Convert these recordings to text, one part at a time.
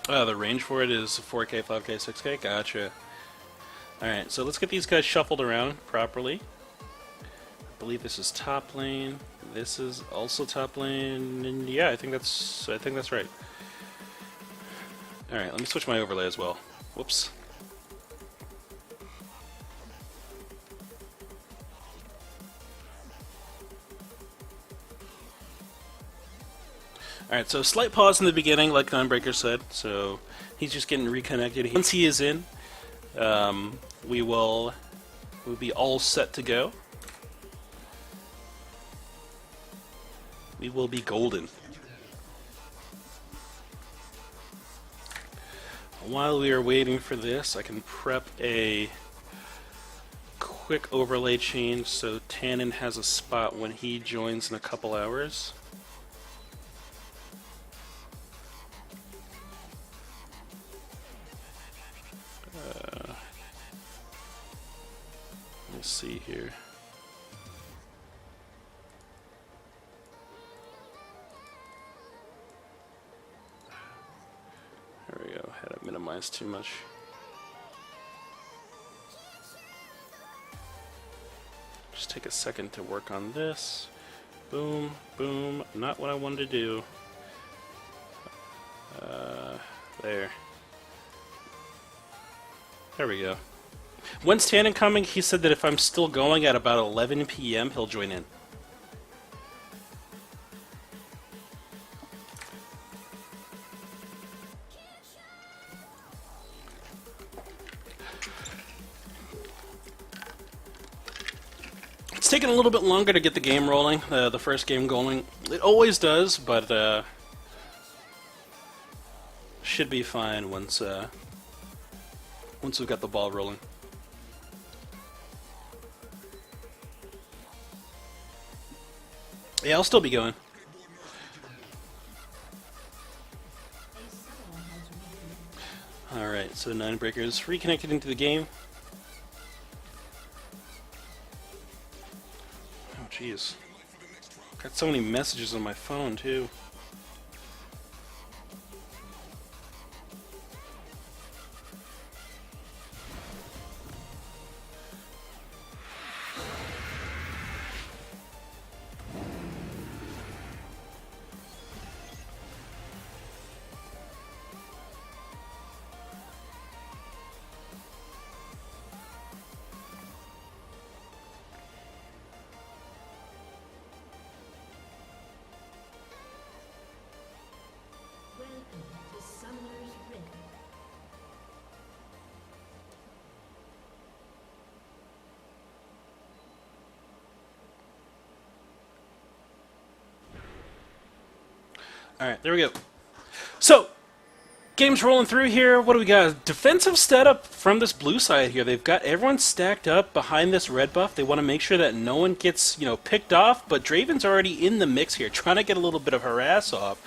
The range for it is 4K, 5K, 6K. Gotcha. Alright, so let's get these guys shuffled around properly. I believe this is top lane. This is also top lane. And yeah, I think that's right. Alright, let me switch my overlay as well. Whoops. Alright, so slight pause in the beginning, like Gunbreaker said, so he's just getting reconnected. Once he is in, we'll be all set to go. We will be golden. While we are waiting for this, I can prep a quick overlay change so Tannen has a spot when he joins in a couple hours. Let's see here. There we go. Had it minimized too much. Just take a second to work on this. Boom, boom. Not what I wanted to do. There. There we go. When's Tannen coming? He said that if I'm still going at about 11 p.m., he'll join in. It's taken a little bit longer to get the game rolling, the first game going. It always does, but should be fine once we've got the ball rolling. Yeah, I'll still be going. Alright, so Ninebreaker's reconnected into the game. Oh, jeez. Got so many messages on my phone, too. Alright, there we go. So, game's rolling through here. What do we got? Defensive setup from this blue side here. They've got everyone stacked up behind this red buff. They want to make sure that no one gets, picked off, but Draven's already in the mix here, trying to get a little bit of harass off.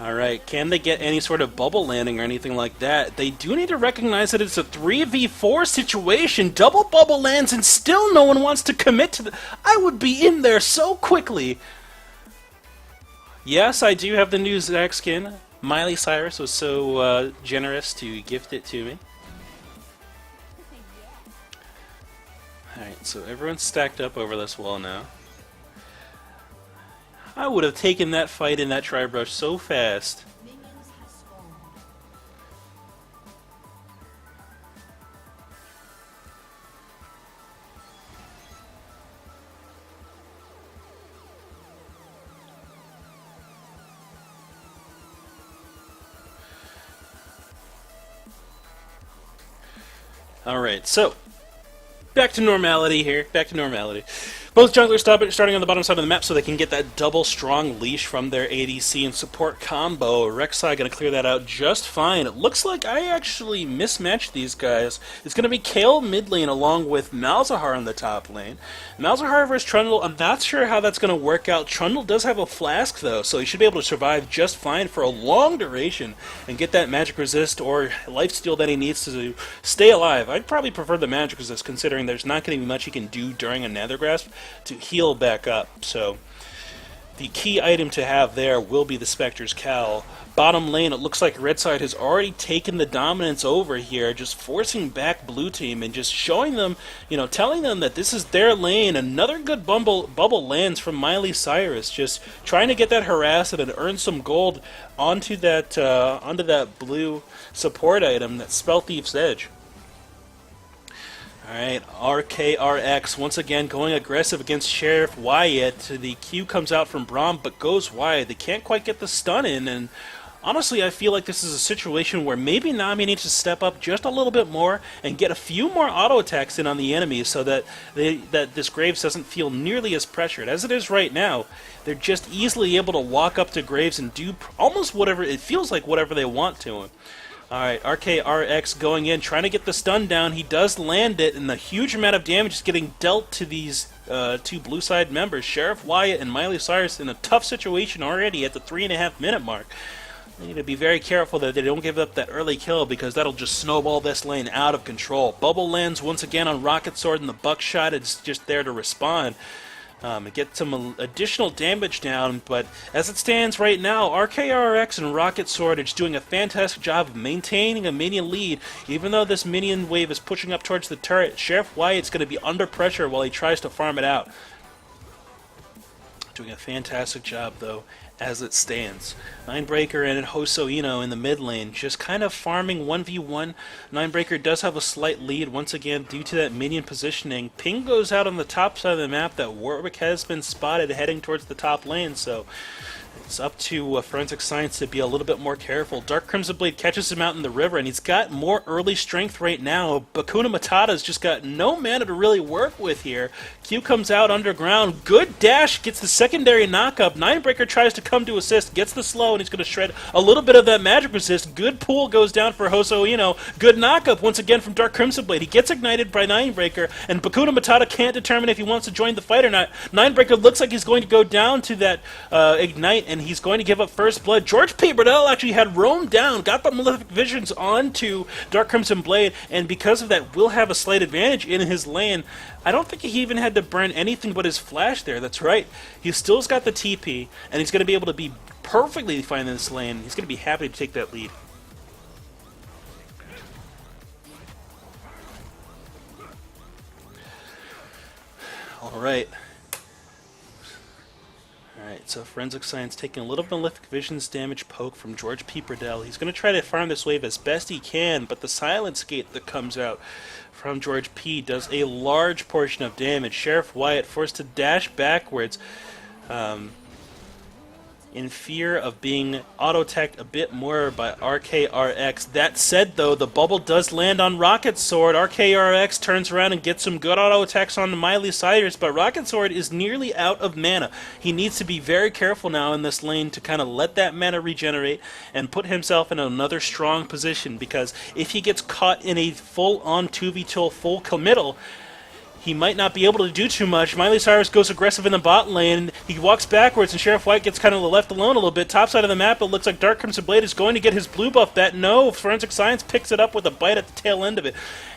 Alright, can they get any sort of bubble landing or anything like that? They do need to recognize that it's a 3v4 situation. Double bubble lands and still no one wants to commit to the... I would be in there so quickly. Yes, I do have the new Zac skin. Miley Cyrus was so generous to gift it to me. Alright, so everyone's stacked up over this wall now. I would have taken that fight in that tri-brush so fast. Alright, so, back to normality here. Back to normality. Both junglers starting on the bottom side of the map so they can get that double strong leash from their ADC and support combo. Rek'Sai going to clear that out just fine. It looks like I actually mismatched these guys. It's going to be Kayle mid lane along with Malzahar in the top lane. Malzahar versus Trundle, I'm not sure how that's going to work out. Trundle does have a flask though, so he should be able to survive just fine for a long duration and get that magic resist or lifesteal that he needs to stay alive. I'd probably prefer the magic resist considering there's not going to be much he can do during a Nether Grasp to heal back up. So The key item to have there will be the Spectre's Cowl. Bottom lane, it looks like Red Side has already taken the dominance over here, just forcing back Blue Team and just showing them, telling them that this is their lane. Another good bubble lands from Miley Cyrus, just trying to get that harass and earn some gold onto that blue support item, that Spell Thief's Edge. Alright, RKRX once again going aggressive against Sheriff Wyatt. The Q comes out from Braum but goes wide. They can't quite get the stun in, and honestly I feel like this is a situation where maybe Nami needs to step up just a little bit more and get a few more auto attacks in on the enemies so that this Graves doesn't feel nearly as pressured. As it is right now, they're just easily able to walk up to Graves and do almost whatever, it feels like whatever they want to him. Alright, RKRX going in, trying to get the stun down. He does land it, and the huge amount of damage is getting dealt to these two blue side members. Sheriff Wyatt and Miley Cyrus in a tough situation already at the 3.5 minute mark. They need to be very careful that they don't give up that early kill, because that'll just snowball this lane out of control. Bubble lands once again on Rocket Sword, and the Buckshot is just there to respond. And get some additional damage down, but as it stands right now, RKRX and Rocket Sword are just doing a fantastic job of maintaining a minion lead. Even though this minion wave is pushing up towards the turret, Sheriff Wyatt's going to be under pressure while he tries to farm it out. Doing a fantastic job, though, as it stands. Ninebreaker and Hosoino in the mid lane, just kind of farming 1v1. Ninebreaker does have a slight lead once again due to that minion positioning. Ping goes out on the top side of the map that Warwick has been spotted heading towards the top lane, so it's up to Forensic Science to be a little bit more careful. Dark Crimson Blade catches him out in the river, and he's got more early strength right now. Bakuna Matata's just got no mana to really work with here. Q comes out underground. Good dash, gets the secondary knockup. Ninebreaker tries to come to assist, gets the slow, and he's going to shred a little bit of that magic resist. Good pull goes down for Hosoino. Good knockup once again from Dark Crimson Blade. He gets ignited by Ninebreaker, and Bakuna Matata can't determine if he wants to join the fight or not. Ninebreaker looks like he's going to go down to that ignite, and he's going to give up first blood. George P. Burdell actually had roamed down, got the Malefic Visions onto Dark Crimson Blade, and because of that will have a slight advantage in his lane. I don't think he even had to burn anything but his flash there. That's right. He still's got the TP, and he's going to be able to be perfectly fine in this lane. He's going to be happy to take that lead. Alright. Alright, so Forensic Science taking a little Malefic Visions damage poke from George P. Burdell. He's going to try to farm this wave as best he can, but the Silence Gate that comes out from George P. does a large portion of damage. Sheriff Wyatt forced to dash backwards in fear of being auto-attacked a bit more by RKRX. That said, though, the bubble does land on Rocket Sword. RKRX turns around and gets some good auto-attacks on Miley Cyrus, but Rocket Sword is nearly out of mana. He needs to be very careful now in this lane to kind of let that mana regenerate and put himself in another strong position, because if he gets caught in a full-on 2v2 full committal, he might not be able to do too much. Miley Cyrus goes aggressive in the bot lane. He walks backwards, and Sheriff White gets kind of left alone a little bit. Top side of the map, it looks like Dark Crimson Blade is going to get his blue buff bet. No, Forensic Science picks it up with a bite at the tail end of it.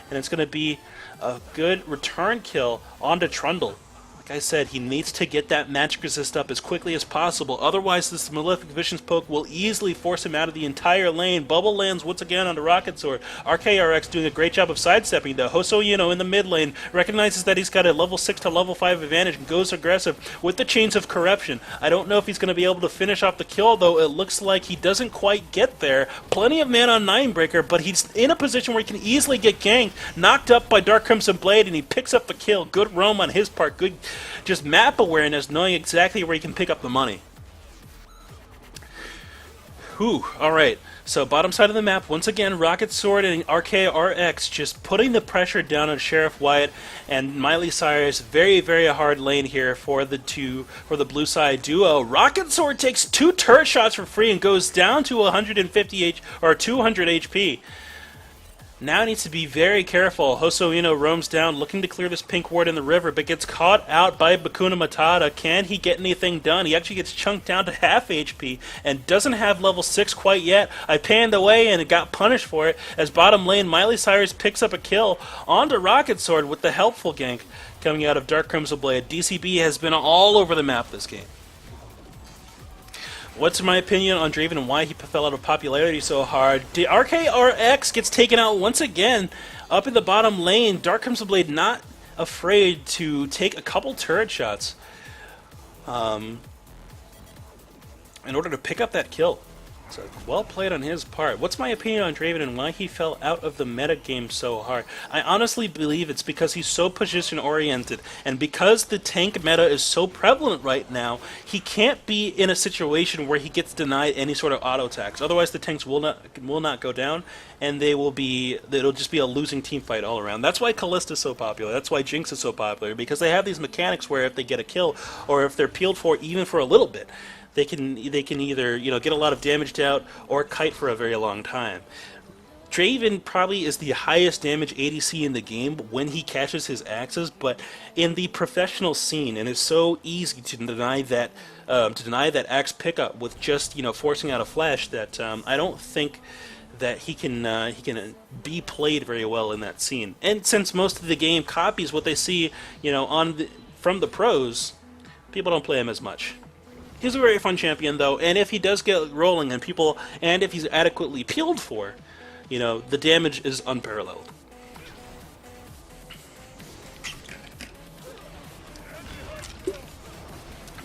And it's going to be a good return kill onto Trundle. Like I said, he needs to get that magic resist up as quickly as possible. Otherwise, this Malefic Visions poke will easily force him out of the entire lane. Bubble lands once again onto Rocket Sword. RKRX doing a great job of sidestepping, though. Hosoino in the mid lane recognizes that he's got a level 6 to level 5 advantage and goes aggressive with the Chains of Corruption. I don't know if he's going to be able to finish off the kill, though. It looks like he doesn't quite get there. Plenty of mana on Ninebreaker, but he's in a position where he can easily get ganked, knocked up by Dark Crimson Blade, and he picks up the kill. Good roam on his part. Good just map awareness, knowing exactly where he can pick up the money. Whew, alright. So bottom side of the map, once again, Rocket Sword and RKRX just putting the pressure down on Sheriff Wyatt and Miley Cyrus. Very, very hard lane here for the blue side duo. Rocket Sword takes 2 turret shots for free and goes down to 150 or 200 HP. Now needs to be very careful. Hosoino roams down, looking to clear this pink ward in the river, but gets caught out by Bakuna Matata. Can he get anything done? He actually gets chunked down to half HP and doesn't have level 6 quite yet. I panned away and got punished for it as bottom lane Miley Cyrus picks up a kill onto Rocket Sword with the helpful gank coming out of Dark Crimson Blade. DCB has been all over the map this game. What's my opinion on Draven and why he fell out of popularity so hard? The RKRX gets taken out once again up in the bottom lane. Dark Crimson Blade not afraid to take a couple turret shots in order to pick up that kill. So well played on his part. What's my opinion on Draven and why he fell out of the meta game so hard? I honestly believe it's because he's so position oriented, and because the tank meta is so prevalent right now, he can't be in a situation where he gets denied any sort of auto attacks. Otherwise, the tanks will not go down, and it'll just be a losing team fight all around. That's why Kallista's so popular. That's why Jinx is so popular, because they have these mechanics where if they get a kill or if they're peeled for even for a little bit, they can either get a lot of damage out or kite for a very long time. Draven probably is the highest damage ADC in the game when he catches his axes, but in the professional scene, and it's so easy to deny that axe pickup with just forcing out a flash that I don't think that he can be played very well in that scene. And since most of the game copies what they see from the pros, people don't play him as much. He's a very fun champion, though, and if he does get rolling and if he's adequately peeled for, the damage is unparalleled.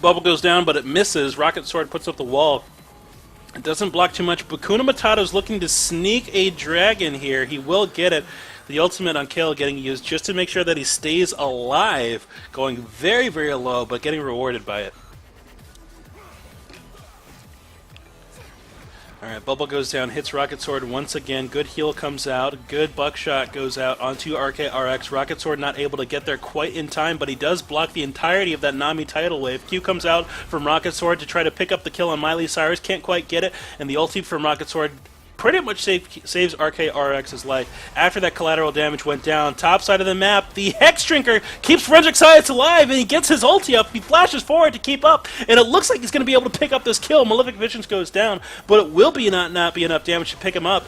Bubble goes down, but it misses. Rocket Sword puts up the wall. It doesn't block too much. Bakuna Matato's looking to sneak a dragon here. He will get it. The ultimate on Kale getting used just to make sure that he stays alive, going very, very low, but getting rewarded by it. Alright, Bubble goes down, hits Rocket Sword once again. Good heal comes out. Good buckshot goes out onto RKRX. Rocket Sword not able to get there quite in time, but he does block the entirety of that Nami tidal wave. Q comes out from Rocket Sword to try to pick up the kill on Miley Cyrus. Can't quite get it, and the ulti from Rocket Sword pretty much saves RKRX's life. After that collateral damage went down, top side of the map, the Hex Drinker keeps Forensic Science alive, and he gets his ulti up. He flashes forward to keep up, and it looks like he's going to be able to pick up this kill. Malefic Visions goes down, but it will be not be enough damage to pick him up.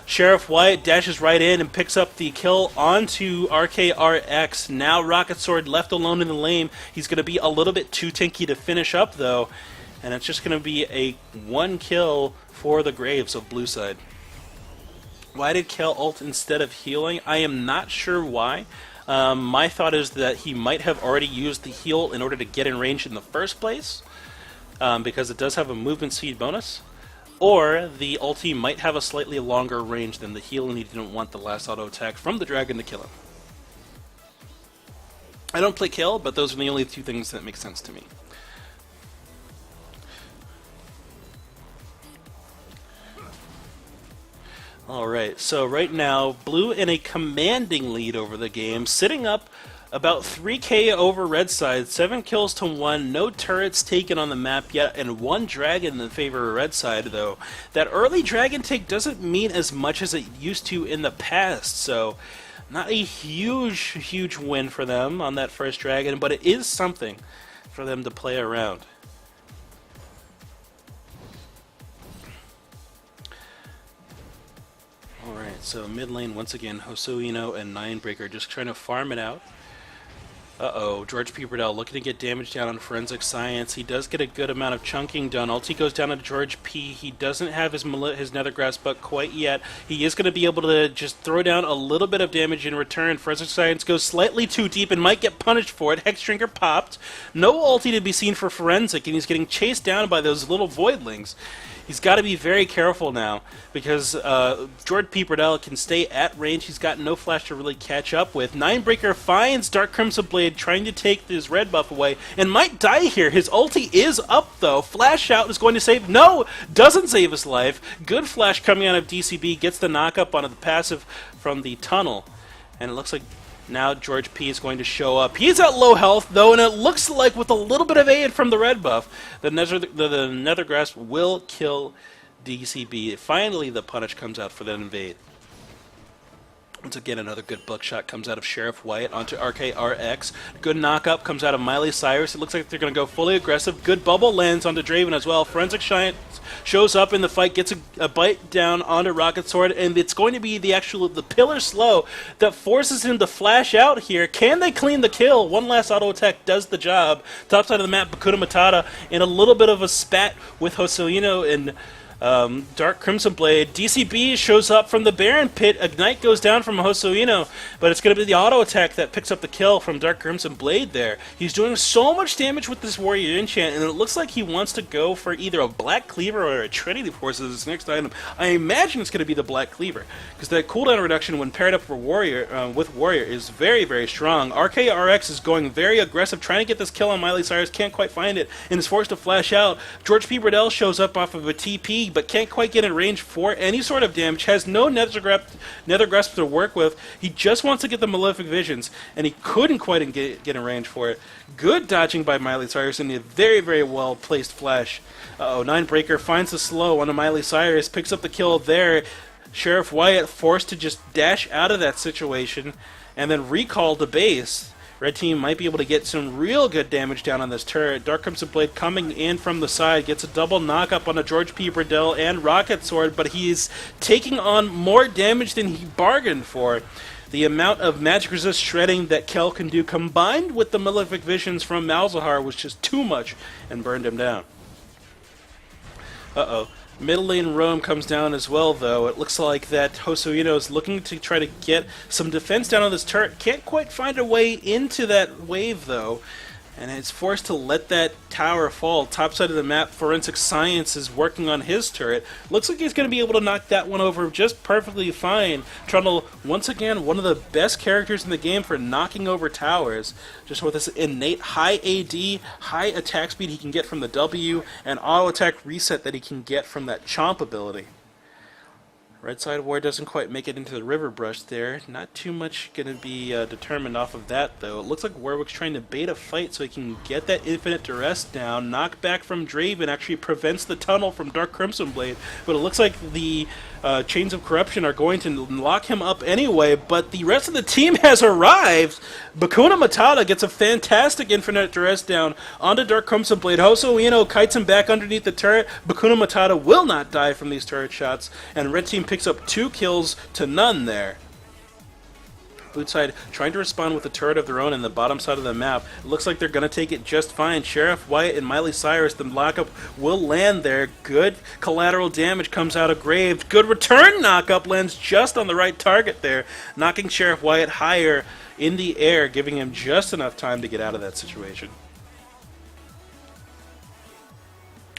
Sheriff White dashes right in and picks up the kill onto RKRX. Now Rocket Sword left alone in the lane. He's going to be a little bit too tanky to finish up, though, and it's just going to be a one kill for the Graves of blue side. Why did Kel ult instead of healing? I am not sure why. My thought is that he might have already used the heal in order to get in range in the first place, because it does have a movement speed bonus. Or the ulti might have a slightly longer range than the heal, and he didn't want the last auto attack from the dragon to kill him. I don't play Kel, but those are the only two things that make sense to me. Alright, so right now, Blue in a commanding lead over the game, sitting up about 3k over red side, 7 kills to 1, no turrets taken on the map yet, and 1 dragon in favor of red side, though. That early dragon take doesn't mean as much as it used to in the past, so not a huge win for them on that first dragon, but it is something for them to play around. Alright, so mid lane once again, Hosoino and Ninebreaker just trying to farm it out. Uh-oh, George Peeperdell looking to get damage down on Forensic Science. He does get a good amount of chunking done. Ulti goes down to George P. He doesn't have his Nether Grasp buck quite yet. He is going to be able to just throw down a little bit of damage in return. Forensic Science goes slightly too deep and might get punished for it. Hex Drinker popped. No ulti to be seen for Forensic, and he's getting chased down by those little voidlings. He's got to be very careful now, because George Peeperdell can stay at range. He's got no flash to really catch up with. Ninebreaker finds Dark Crimson Blade trying to take his red buff away, and might die here. His ulti is up, though. Flash out is going to save. No! Doesn't save his life. Good flash coming out of DCB. Gets the knock-up onto the passive from the tunnel. And it looks like now George P is going to show up. He's at low health, though, and it looks like with a little bit of aid from the red buff, the Nether Grasp will kill DCB. Finally, the punish comes out for that invade. Once again, another good buckshot comes out of Sheriff Wyatt onto RKRX. Good knock-up comes out of Miley Cyrus. It looks like they're going to go fully aggressive. Good bubble lands onto Draven as well. Forensic Giant shows up in the fight, gets a bite down onto Rocket Sword, and it's going to be the pillar slow that forces him to flash out here. Can they clean the kill? One last auto attack does the job. Top side of the map, Bakuna Matata in a little bit of a spat with Hosoino and Dark Crimson Blade. DCB shows up from the Baron Pit. Ignite goes down from Hosoino, but it's going to be the auto attack that picks up the kill from Dark Crimson Blade there. He's doing so much damage with this Warrior Enchant, and it looks like he wants to go for either a Black Cleaver or a Trinity Force as his next item. I imagine it's going to be the Black Cleaver, because that cooldown reduction when paired up for with Warrior is very, very strong. RKRX is going very aggressive, trying to get this kill on Miley Cyrus, can't quite find it, and is forced to flash out. George P. Bradell shows up off of a TP, but can't quite get in range for any sort of damage, has no Nether Grasp to work with. He just wants to get the Malefic Visions, and he couldn't quite get in range for it. Good dodging by Miley Cyrus, and a very, very well-placed flash. Ninebreaker finds the slow on a Miley Cyrus, picks up the kill there. Sheriff Wyatt forced to just dash out of that situation, and then recall to base. Red team might be able to get some real good damage down on this turret. Dark Crimson Blade coming in from the side, gets a double knock-up on a George P. Bradell and Rocket Sword, but he's taking on more damage than he bargained for. The amount of magic resist shredding that Kel can do, combined with the Malefic Visions from Malzahar, was just too much and burned him down. Middle lane roam comes down as well, though. It looks like that Hosoino is looking to try to get some defense down on this turret. Can't quite find a way into that wave, though, and is forced to let that tower fall. Top side of the map, Forensic Science is working on his turret. Looks like he's going to be able to knock that one over just perfectly fine. Trundle, once again, one of the best characters in the game for knocking over towers. Just with this innate high AD, high attack speed he can get from the W, and auto attack reset that he can get from that Chomp ability. Red side war doesn't quite make it into the river brush there. Not too much going to be determined off of that, though. It looks like Warwick's trying to bait a fight so he can get that infinite duress down. Knockback from Draven actually prevents the tunnel from Dark Crimson Blade, but it looks like the Chains of Corruption are going to lock him up anyway, but the rest of the team has arrived. Bakuna Matata gets a fantastic infinite duress down onto Dark Crimson Blade. Hosoino kites him back underneath the turret. Bakuna Matata will not die from these turret shots, and Red Team picks up 2 kills to none there. Blue side trying to respond with a turret of their own in the bottom side of the map. It looks like they're going to take it just fine. Sheriff Wyatt and Miley Cyrus, the lockup will land there. Good collateral damage comes out of Graves. Good return knockup lands just on the right target there, knocking Sheriff Wyatt higher in the air, giving him just enough time to get out of that situation.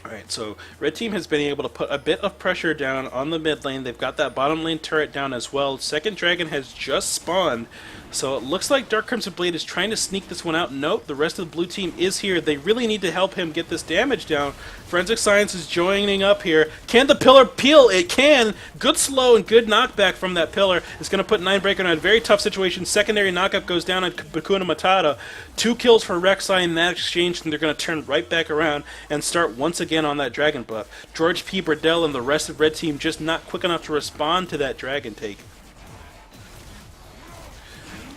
Alright, so Red Team has been able to put a bit of pressure down on the mid lane. They've got that bottom lane turret down as well. Second Dragon has just spawned, so it looks like Dark Crimson Blade is trying to sneak this one out. Nope, the rest of the blue team is here. They really need to help him get this damage down. Forensic Science is joining up here. Can the pillar peel? It can! Good slow and good knockback from that pillar. It's going to put Ninebreaker in a very tough situation. Secondary knockup goes down on Bakuna Matata. 2 kills for Rek'Sai in that exchange, and they're going to turn right back around and start once again on that dragon buff. George P. Bradell and the rest of Red Team just not quick enough to respond to that dragon take.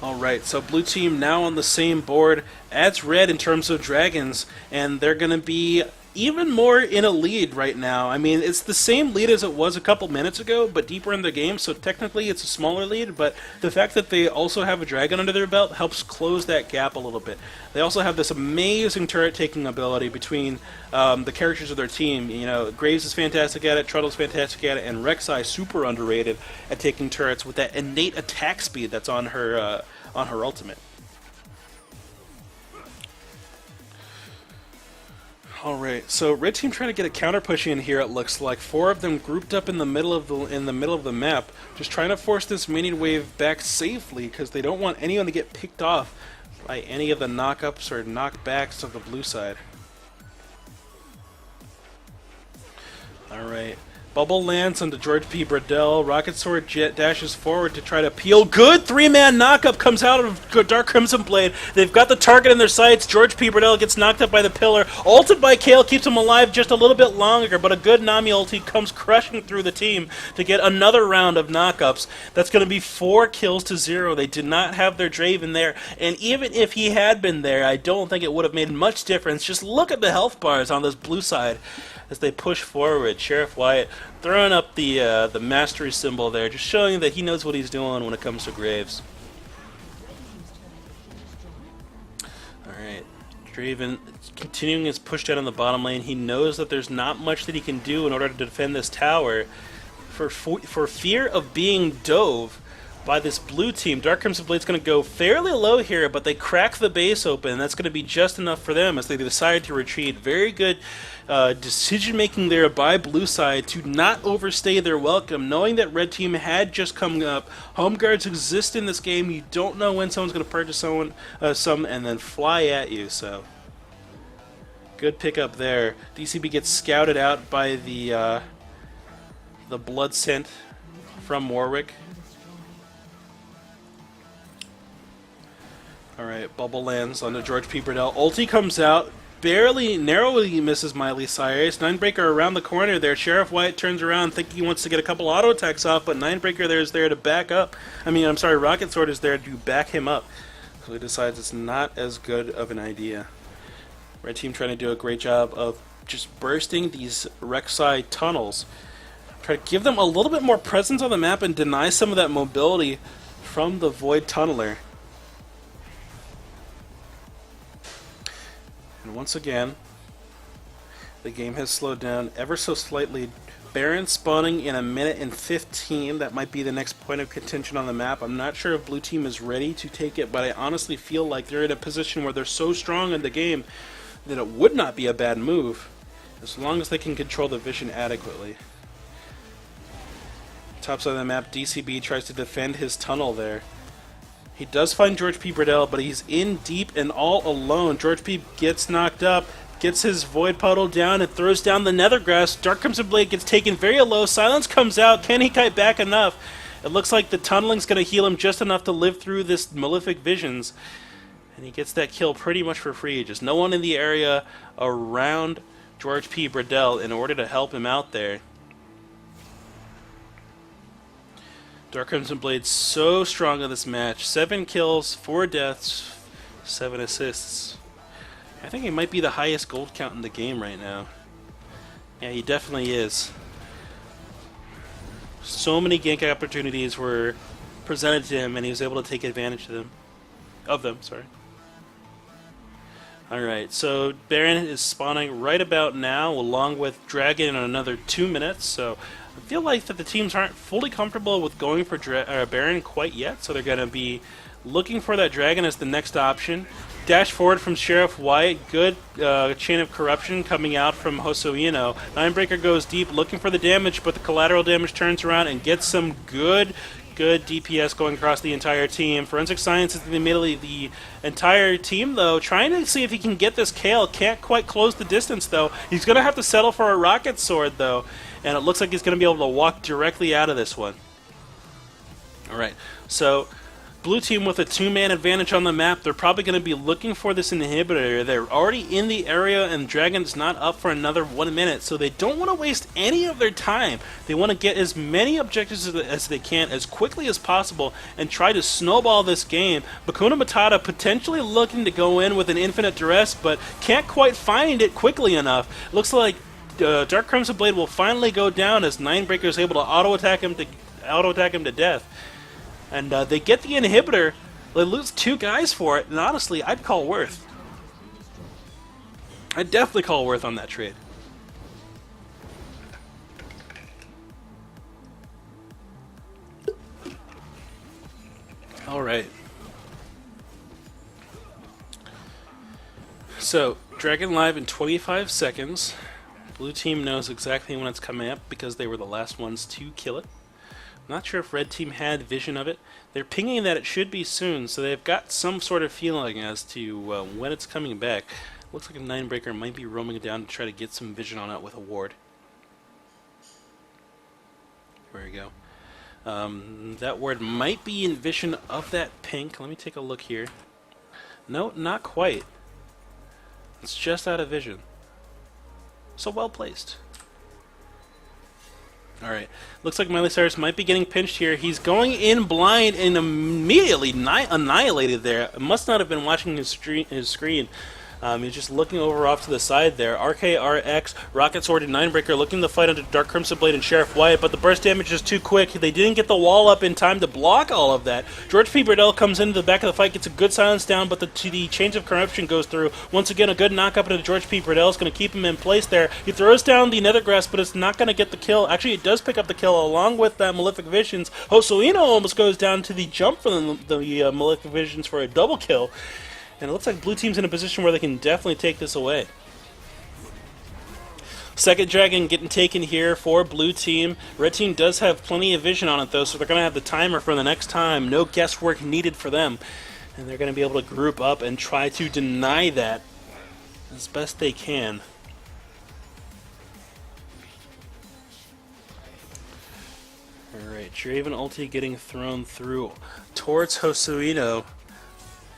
Alright, so Blue Team now on the same board as Red in terms of dragons, and they're going to be even more in a lead right now. I mean, it's the same lead as it was a couple minutes ago, but deeper in the game, so technically it's a smaller lead, but the fact that they also have a dragon under their belt helps close that gap a little bit. They also have this amazing turret-taking ability between the characters of their team. You know, Graves is fantastic at it, Truddle's fantastic at it, and Rek'Sai super underrated at taking turrets with that innate attack speed that's on her ultimate. Alright, so Red Team trying to get a counter push in here, it looks like. 4 of them grouped up in the middle of the map, just trying to force this minion wave back safely, because they don't want anyone to get picked off by any of the knockups or knockbacks of the blue side. Alright, Bubble lands onto George P. Bradell. Rocket Sword Jet dashes forward to try to peel. Good three-man knockup comes out of Dark Crimson Blade. They've got the target in their sights. George P. Bradell gets knocked up by the pillar. Ulted by Kale keeps him alive just a little bit longer, but a good Nami ulti comes crushing through the team to get another round of knockups. That's going to be 4 kills to 0. They did not have their Draven there, and even if he had been there, I don't think it would have made much difference. Just look at the health bars on this blue side as they push forward. Sheriff Wyatt throwing up the mastery symbol there, just showing that he knows what he's doing when it comes to Graves. Alright, Draven continuing his push down in the bottom lane. He knows that there's not much that he can do in order to defend this tower. For fear of being dove by this blue team, Dark Crimson Blade's going to go fairly low here, but they crack the base open. That's going to be just enough for them as they decide to retreat. Very good decision-making there by blue side to not overstay their welcome, knowing that red team had just come up. Home guards exist in this game. You don't know when someone's going to purchase some and then fly at you, so good pickup there. DCB gets scouted out by the blood scent from Warwick. Alright, Bubble lands onto George P. Bradell. Ulti comes out, narrowly misses Miley Cyrus. Ninebreaker around the corner there. Sheriff White turns around thinking he wants to get a couple auto attacks off, but Ninebreaker there is there to back up. Rocket Sword is there to back him up. So he decides it's not as good of an idea. Red team trying to do a great job of just bursting these Rek'Sai tunnels. Try to give them a little bit more presence on the map and deny some of that mobility from the Void Tunneler. And once again, the game has slowed down ever so slightly. Baron spawning in 1:15. That might be the next point of contention on the map. I'm not sure if blue team is ready to take it, but I honestly feel like they're in a position where they're so strong in the game that it would not be a bad move, as long as they can control the vision adequately. Top side of the map, DCB tries to defend his tunnel there. He does find George P. Bradell, but he's in deep and all alone. George P. gets knocked up, gets his Void Puddle down, and throws down the Nethergrass. Dark Crimson Blade gets taken very low. Silence comes out. Can he kite back enough? It looks like the tunneling's going to heal him just enough to live through this Malefic Visions. And he gets that kill pretty much for free. Just no one in the area around George P. Bradell in order to help him out there. Dark Crimson Blade so strong in this match. 7 kills, 4 deaths, 7 assists. I think he might be the highest gold count in the game right now. Yeah, he definitely is. So many gank opportunities were presented to him, and he was able to take advantage of them. Alright, so Baron is spawning right about now, along with Dragon in another 2 minutes, so I feel like that the teams aren't fully comfortable with going for Baron quite yet, so they're going to be looking for that Dragon as the next option. Dash forward from Sheriff White, good chain of corruption coming out from Hosoino. Ninebreaker goes deep looking for the damage, but the collateral damage turns around and gets some good DPS going across the entire team. Forensic Science is in the middle of the entire team, though, trying to see if he can get this Kale. Can't quite close the distance, though. He's going to have to settle for a Rocket Sword, though, and it looks like he's going to be able to walk directly out of this one. Alright, so blue team with a 2-man advantage on the map. They're probably going to be looking for this inhibitor. They're already in the area, and Dragon's not up for another 1 minute, so they don't want to waste any of their time. They want to get as many objectives as they can as quickly as possible and try to snowball this game. Bakuna Matata potentially looking to go in with an infinite duress, but can't quite find it quickly enough. Looks like Dark Crimson Blade will finally go down as Ninebreaker is able to auto-attack him to death. And they get the inhibitor. They lose 2 guys for it, and honestly, I'd call Worth. I'd definitely call Worth on that trade. Alright. So, Dragon live in 25 seconds. Blue team knows exactly when it's coming up because they were the last ones to kill it. Not sure if red team had vision of it. They're pinging that it should be soon, so they've got some sort of feeling as to when it's coming back. Looks like a Ninebreaker might be roaming down to try to get some vision on it with a ward. There we go. That ward might be in vision of that pink. Let me take a look here. No, not quite. It's just out of vision. So well placed. Alright. Looks like Miley Cyrus might be getting pinched here. He's going in blind and immediately annihilated there. Must not have been watching his screen. He's just looking over off to the side there. RKRX, Rocket Sword, and Ninebreaker looking to fight under Dark Crimson Blade and Sheriff Wyatt, but the burst damage is too quick. They didn't get the wall up in time to block all of that. George P. Burdell comes into the back of the fight, gets a good silence down, but the Change of Corruption goes through. Once again, a good knock up into George P. Burdell is going to keep him in place there. He throws down the Nethergrass, but it's not going to get the kill. Actually, it does pick up the kill along with that Malefic Visions. Hosoino almost goes down to the jump from the Malefic Visions for a double kill. And it looks like blue team's in a position where they can definitely take this away. Second dragon getting taken here for blue team. Red team does have plenty of vision on it though, so they're going to have the timer for the next time. No guesswork needed for them. And they're going to be able to group up and try to deny that as best they can. Alright, Draven ulti getting thrown through towards Hosoino.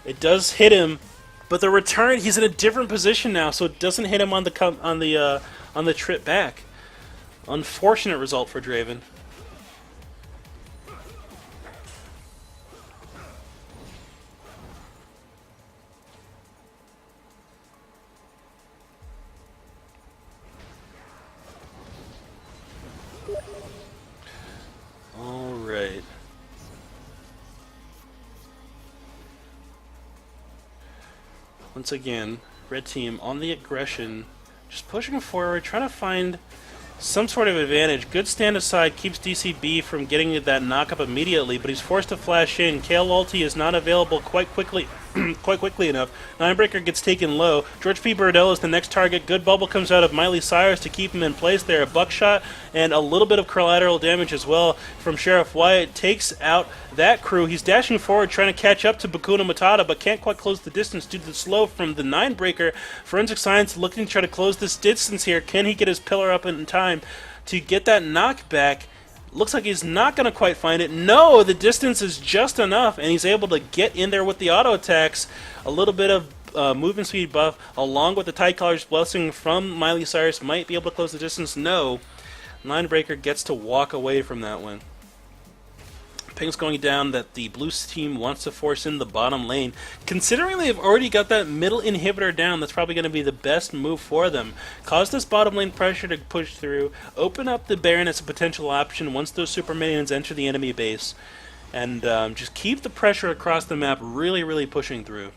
It does hit him, but the return, he's in a different position now, so it doesn't hit him on the trip back. Unfortunate result for Draven. All right. Once again, red team on the aggression, just pushing forward, trying to find some sort of advantage. Good stand aside, keeps DCB from getting that knock up immediately, but he's forced to flash in. Kale ulti is not available quite quickly enough. Ninebreaker gets taken low. George P. Burdell is the next target. Good bubble comes out of Miley Cyrus to keep him in place there. A buckshot and a little bit of collateral damage as well from Sheriff Wyatt takes out that crew. He's dashing forward trying to catch up to Bakuna Matata, but can't quite close the distance due to the slow from the Ninebreaker. Forensic Science looking to try to close this distance here. Can he get his pillar up in time to get that knockback? Looks like he's not going to quite find it. No, the distance is just enough, and he's able to get in there with the auto attacks. A little bit of movement speed buff, along with the Tidecaller's Blessing from Miley Cyrus, might be able to close the distance. No, Ninebreaker gets to walk away from that one. Ping's going down that the blue team wants to force in the bottom lane. Considering they've already got that middle inhibitor down, that's probably going to be the best move for them. Cause this bottom lane pressure to push through, open up the Baron as a potential option once those super minions enter the enemy base, and just keep the pressure across the map really, really pushing through.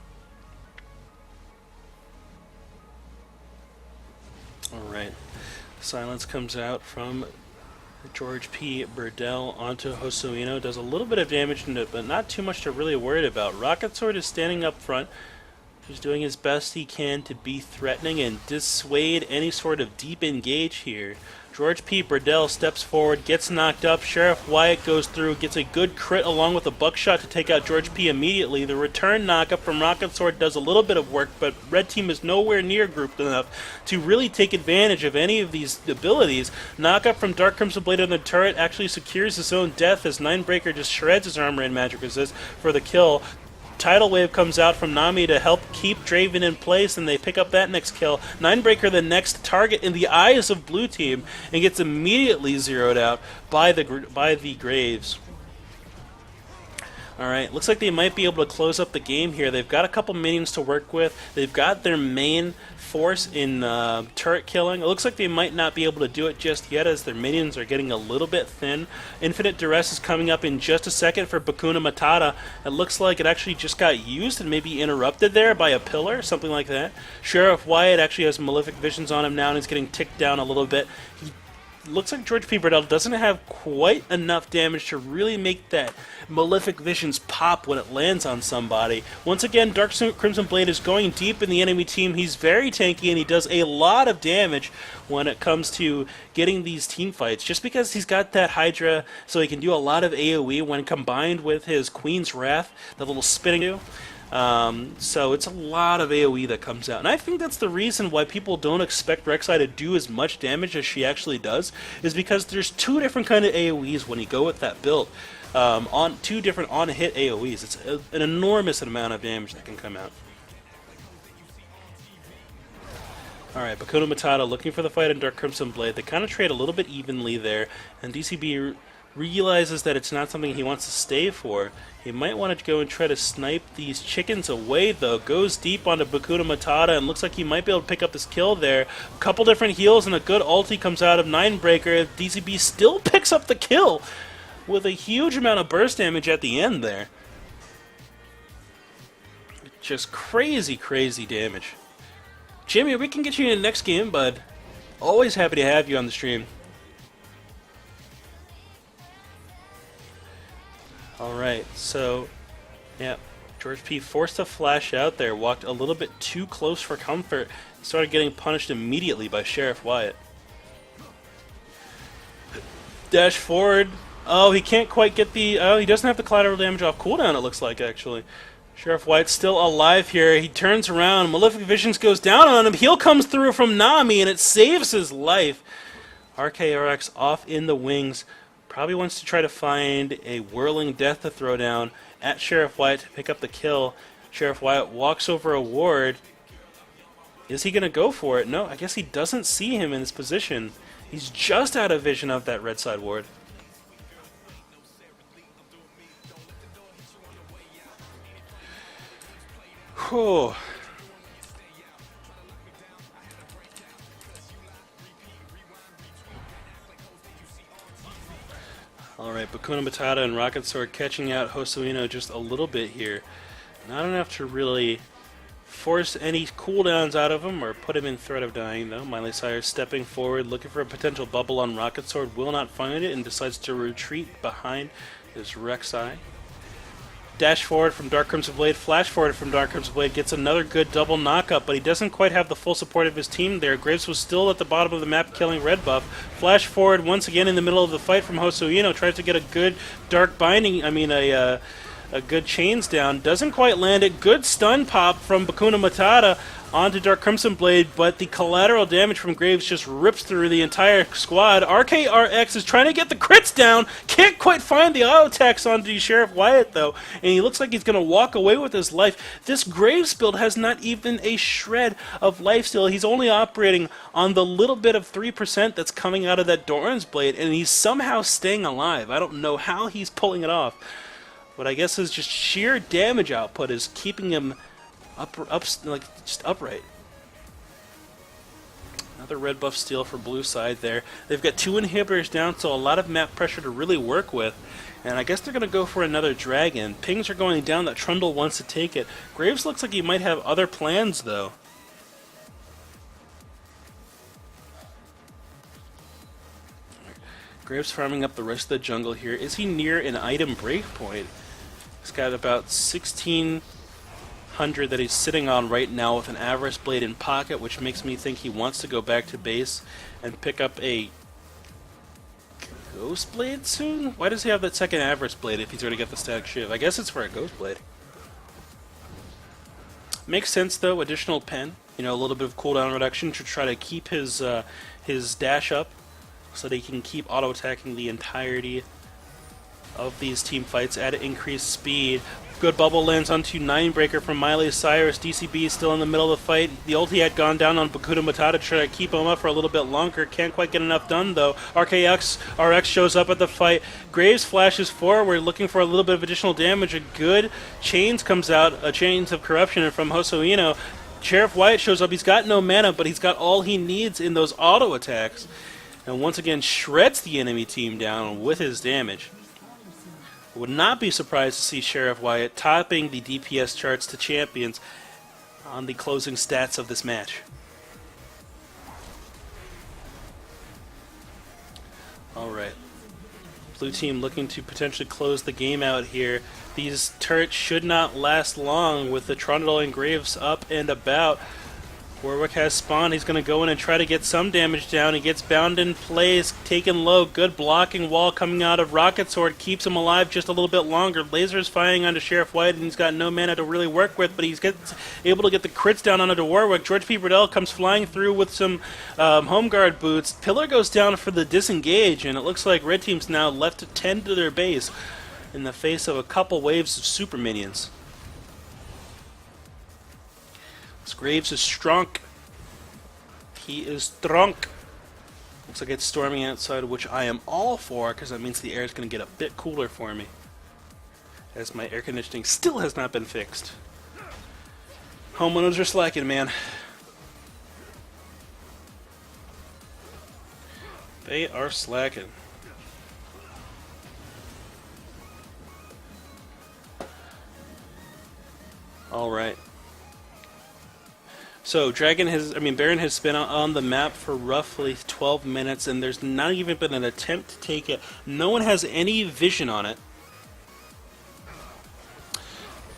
Alright, silence comes out from George P. Burdell onto Hosoino. Does a little bit of damage, but not too much to really worry about. Rocket Sword is standing up front. He's doing his best he can to be threatening and dissuade any sort of deep engage here. George P. Burdell steps forward, gets knocked up. Sheriff Wyatt goes through, gets a good crit along with a buckshot to take out George P. immediately. The return knockup from Rocket Sword does a little bit of work, but red team is nowhere near grouped enough to really take advantage of any of these abilities. Knockup from Dark Crimson Blade on the turret actually secures his own death as Ninebreaker just shreds his armor and magic resist for the kill. Tidal Wave comes out from Nami to help keep Draven in place, and they pick up that next kill. Ninebreaker the next target in the eyes of blue team, and gets immediately zeroed out by the Graves. Alright, looks like they might be able to close up the game here. They've got a couple minions to work with. They've got their main force in turret killing. It looks like they might not be able to do it just yet as their minions are getting a little bit thin. Infinite Duress is coming up in just a second for Bakuna Matata. It looks like it actually just got used and maybe interrupted there by a pillar, something like that. Sheriff Wyatt actually has Malefic Visions on him now and he's getting ticked down a little bit. Looks like George P. Burdell doesn't have quite enough damage to really make that Malefic Visions pop when it lands on somebody. Once again, Dark Crimson Blade is going deep in the enemy team. He's very tanky and he does a lot of damage when it comes to getting these team fights. Just because he's got that Hydra, so he can do a lot of AoE when combined with his Queen's Wrath, the little spinning do. So it's a lot of AoE that comes out. And I think that's the reason why people don't expect Rek'Sai to do as much damage as she actually does, is because there's two different kind of AoEs when you go with that build. On two different on-hit AoEs. It's an enormous amount of damage that can come out. Alright, Bakuna Matata looking for the fight in Dark Crimson Blade. They kind of trade a little bit evenly there, and DCB realizes that it's not something he wants to stay for. He might want to go and try to snipe these chickens away, though. Goes deep onto Bakuna Matata, and looks like he might be able to pick up this kill there. A couple different heals, and a good ulti comes out of Ninebreaker. DCB still picks up the kill, with a huge amount of burst damage at the end there. Just crazy, crazy damage. Jimmy, we can get you in the next game, bud. Always happy to have you on the stream. Alright, so, yeah, George P. forced a flash out there, walked a little bit too close for comfort, started getting punished immediately by Sheriff Wyatt. Dash forward. Oh, he can't quite get the... Oh, he doesn't have the collateral damage off cooldown, it looks like, actually. Sheriff White's still alive here. He turns around. Malefic Visions goes down on him. Heal comes through from Nami, and it saves his life. RKRX off in the wings. Probably wants to try to find a Whirling Death to throw down at Sheriff White to pick up the kill. Sheriff White walks over a ward. Is he going to go for it? No, I guess he doesn't see him in his position. He's just out of vision of that red side ward. Whew. Alright, Bakuna Matata and Rocket Sword catching out Hosoino just a little bit here. Not enough to really force any cooldowns out of him or put him in threat of dying, though. Miley Cyrus stepping forward, looking for a potential bubble on Rocket Sword, will not find it, and decides to retreat behind his Rek'Sai. Dash forward from Dark Crimson Blade, flash forward from Dark Crimson Blade, gets another good double knockup, but he doesn't quite have the full support of his team there. Graves was still at the bottom of the map killing red buff. Flash forward once again in the middle of the fight from Hosoino, tries to get a good dark binding, a good chains down, doesn't quite land it. Good stun pop from Bakuna Matata onto Dark Crimson Blade, but the collateral damage from Graves just rips through the entire squad. RKRX is trying to get the crits down, can't quite find the auto attacks onto Sheriff Wyatt though, and he looks like he's going to walk away with his life. This Graves build has not even a shred of lifesteal. He's only operating on the little bit of 3% that's coming out of that Doran's Blade, and he's somehow staying alive. I don't know how he's pulling it off, but I guess his just sheer damage output is keeping him just upright. Another red buff steal for blue side there. They've got two inhibitors down, so a lot of map pressure to really work with. And I guess they're going to go for another dragon. Pings are going down, that Trundle wants to take it. Graves looks like he might have other plans, though. Graves farming up the rest of the jungle here. Is he near an item breakpoint? He's got about 1600 that he's sitting on right now with an Avarice Blade in pocket, which makes me think he wants to go back to base and pick up a Ghost Blade soon? Why does he have that second Avarice Blade if he's already got the Static Shiv? I guess it's for a Ghost Blade. Makes sense though, additional pen, a little bit of cooldown reduction to try to keep his dash up so that he can keep auto-attacking the entirety of these team fights at increased speed. Good bubble lands onto Ninebreaker from Miley Cyrus. DCB is still in the middle of the fight. The ulti had gone down on Bakuna Matata to try to keep him up for a little bit longer. Can't quite get enough done though. RX shows up at the fight. Graves flashes forward looking for a little bit of additional damage. A good chains comes out, a chains of corruption from Hosoino. Sheriff Wyatt shows up. He's got no mana, but he's got all he needs in those auto attacks. And once again shreds the enemy team down with his damage. Would not be surprised to see Sheriff Wyatt topping the DPS charts to champions on the closing stats of this match. Alright. Blue team looking to potentially close the game out here. These turrets should not last long with the Trundle and Graves up and about. Warwick has spawn. He's going to go in and try to get some damage down. He gets bound in place, taken low. Good blocking wall coming out of Rocket Sword. Keeps him alive just a little bit longer. Lasers firing onto Sheriff White, and he's got no mana to really work with, but he's able to get the crits down onto Warwick. George P. Burdell comes flying through with some home guard boots. Pillar goes down for the disengage, and it looks like Red Team's now left to tend to their base in the face of a couple waves of super minions. Graves is strong. He is drunk. Looks like it's storming outside, which I am all for, because that means the air is going to get a bit cooler for me, as my air conditioning still has not been fixed. Homeowners are slacking, man. They are slacking. All right. So Baron has been on the map for roughly 12 minutes, and there's not even been an attempt to take it. No one has any vision on it.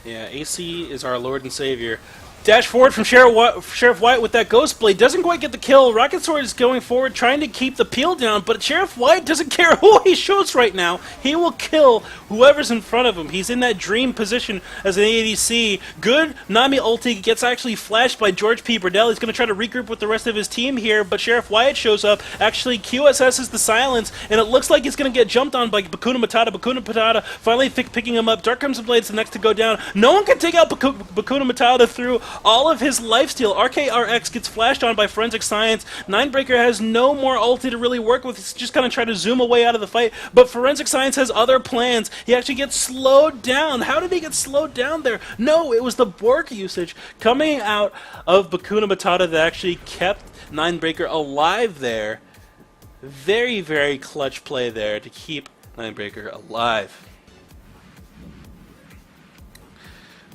Yeah, AC is our Lord and Savior. Dash forward from Sheriff White with that Ghost Blade. Doesn't quite get the kill. Rocket Sword is going forward, trying to keep the peel down, but Sheriff White doesn't care who he shoots right now. He will kill whoever's in front of him. He's in that dream position as an ADC. Good Nami ulti gets actually flashed by George P. Burdell. He's going to try to regroup with the rest of his team here, but Sheriff White shows up. Actually, QSS's the silence, and it looks like he's going to get jumped on by Bakuna Matata. Bakuna Matata finally picking him up. Dark Crimson Blade's the next to go down. No one can take out Bakuna Matata through all of his lifesteal. RKRX gets flashed on by Forensic Science. Ninebreaker has no more ulti to really work with. He's just going to try to zoom away out of the fight. But Forensic Science has other plans. He actually gets slowed down. How did he get slowed down there? No, it was the Bork usage coming out of Bakuna Matata that actually kept Ninebreaker alive there. Very, very clutch play there to keep Ninebreaker alive.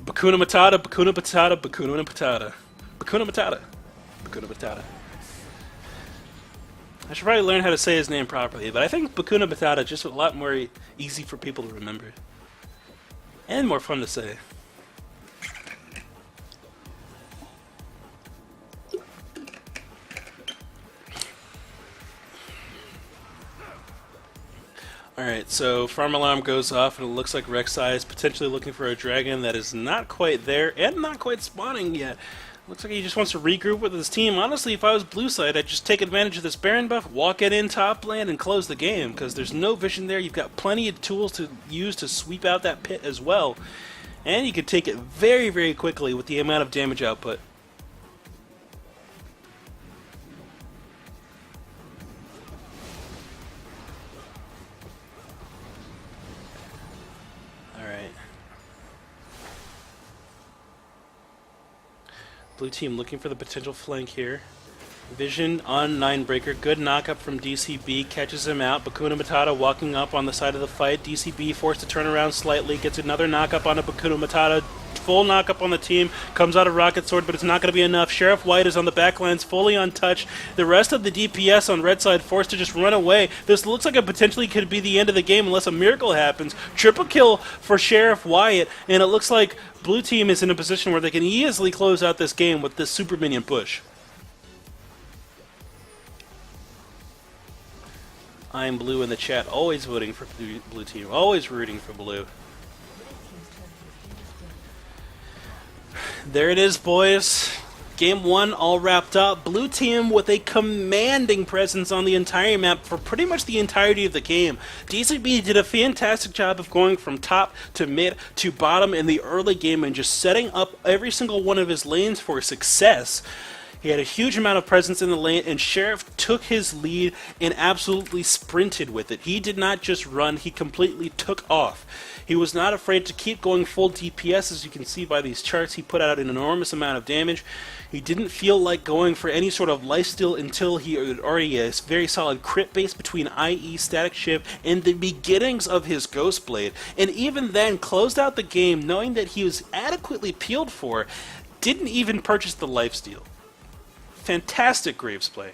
Bakuna Matata, Bakuna Matata, Bakuna Matata. Bakuna Matata. Bakuna Matata. I should probably learn how to say his name properly, but I think Bakuna Matata is just a lot more easy for people to remember. And more fun to say. Alright, so farm alarm goes off, and it looks like Rek'Sai is potentially looking for a dragon that is not quite there and not quite spawning yet. Looks like he just wants to regroup with his team. Honestly, if I was blue side, I'd just take advantage of this Baron buff, walk it in top lane, and close the game, because there's no vision there. You've got plenty of tools to use to sweep out that pit as well. And you could take it very, very quickly with the amount of damage output. Blue team looking for the potential flank here. Vision on Ninebreaker. Good knockup from DCB. Catches him out. Bakuna Matata walking up on the side of the fight. DCB forced to turn around slightly. Gets another knockup on a Bakuna Matata. Full knockup on the team. Comes out of Rocket Sword, but it's not going to be enough. Sheriff White is on the backlines, fully untouched. The rest of the DPS on red side forced to just run away. This looks like it potentially could be the end of the game unless a miracle happens. Triple kill for Sheriff Wyatt, and it looks like blue team is in a position where they can easily close out this game with this super minion push. I'm blue in the chat, always voting for blue team, always rooting for blue. There it is, boys. Game 1 all wrapped up. Blue team with a commanding presence on the entire map for pretty much the entirety of the game. DCB did a fantastic job of going from top to mid to bottom in the early game and just setting up every single one of his lanes for success. He had a huge amount of presence in the lane, and Sheriff took his lead and absolutely sprinted with it. He did not just run, he completely took off. He was not afraid to keep going full DPS, as you can see by these charts. He put out an enormous amount of damage. He didn't feel like going for any sort of lifesteal until he had already a very solid crit base between IE, Static Shiv, and the beginnings of his Ghost Blade. And even then, closed out the game knowing that he was adequately peeled for, didn't even purchase the lifesteal. Fantastic Graves play.